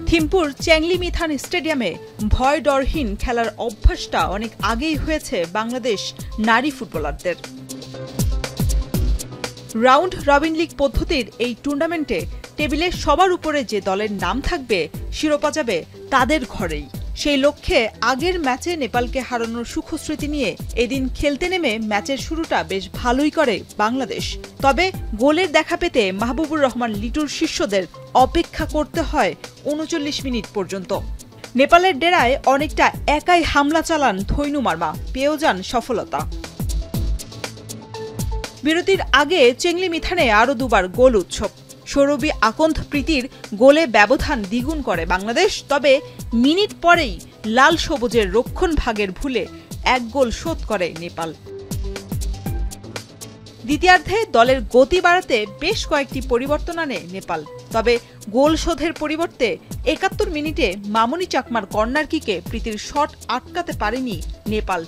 থিম্পুর চ্যাংলি-মিথান স্টেডিয়ামে ভয় ডরহীন খেলার অভ্যাসটা অনেক আগেই হয়েছে বাংলাদেশ নারী ফুটবলারদের। রাউন্ড রবিন লিগ পদ্ধতির এই টুর্নামেন্টে টেবিলে সবার উপরে যে দলের নাম থাকবে শিরোপা যাবে তাদের ঘরেই। সেই লক্ষ্যে আগের ম্যাচে নেপালকে হারানোর সুখস্মৃতি নিয়ে এদিন খেলতে নেমে ম্যাচের শুরুটা বেশ ভালোই করে বাংলাদেশ। তবে গোলের দেখা পেতে মাহবুবুর রহমান লিটুর শিষ্যদের অপেক্ষা করতে হয় ৩৯ মিনিট পর্যন্ত। নেপালের ডেরায় অনেকটা একাই হামলা চালান থৈনু মার্মা, পেয়েও যান সফলতা। বিরতির আগে চেংলি-মিথানে আরও দুবার গোল উৎসব। সৌরভী আকন্দ প্রীতির গোলে ব্যবধান দ্বিগুণ করে বাংলাদেশ। তবে মিনিট পরেই লাল সবুজের রক্ষণ ভাগের ভুলে এক গোল শোধ করে নেপাল। দ্বিতীয়ার্ধে দলের গতি বাড়াতে বেশ কয়েকটি পরিবর্তন আনে নেপাল। তবে গোল শোধের পরিবর্তে ৭১ মিনিটে মামনি চাকমার কর্নার কিকে প্রীতির শট আটকাতে পারেনি নেপাল।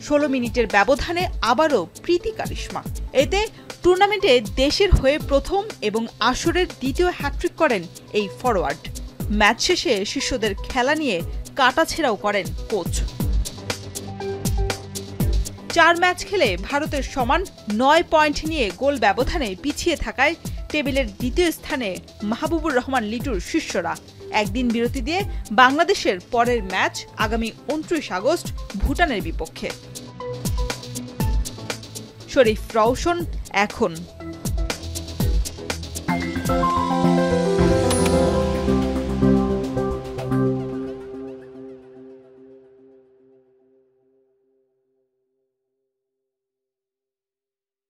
১৬ মিনিটের ব্যবধানে আবারও প্রীতি কারিশমা। এতে টুর্নামেন্টে দেশের হয়ে প্রথম এবং আসরের দ্বিতীয় হ্যাট্রিক করেন এই ফরোয়ার্ড। ম্যাচ শেষে শিষ্যদের খেলা নিয়ে কাটাছেঁড়াও করেন কোচ। ৪ ম্যাচ খেলে ভারতের সমান ৯ পয়েন্ট নিয়ে গোল ব্যবধানে পিছিয়ে থাকায় টেবিলের দ্বিতীয় স্থানে মাহবুবুর রহমান লিটুর শিষ্যরা। একদিন বিরতি দিয়ে বাংলাদেশের পরের ম্যাচ আগামী ২৯ আগস্ট ভুটানের বিপক্ষে। শরীফ রওশন, এখন।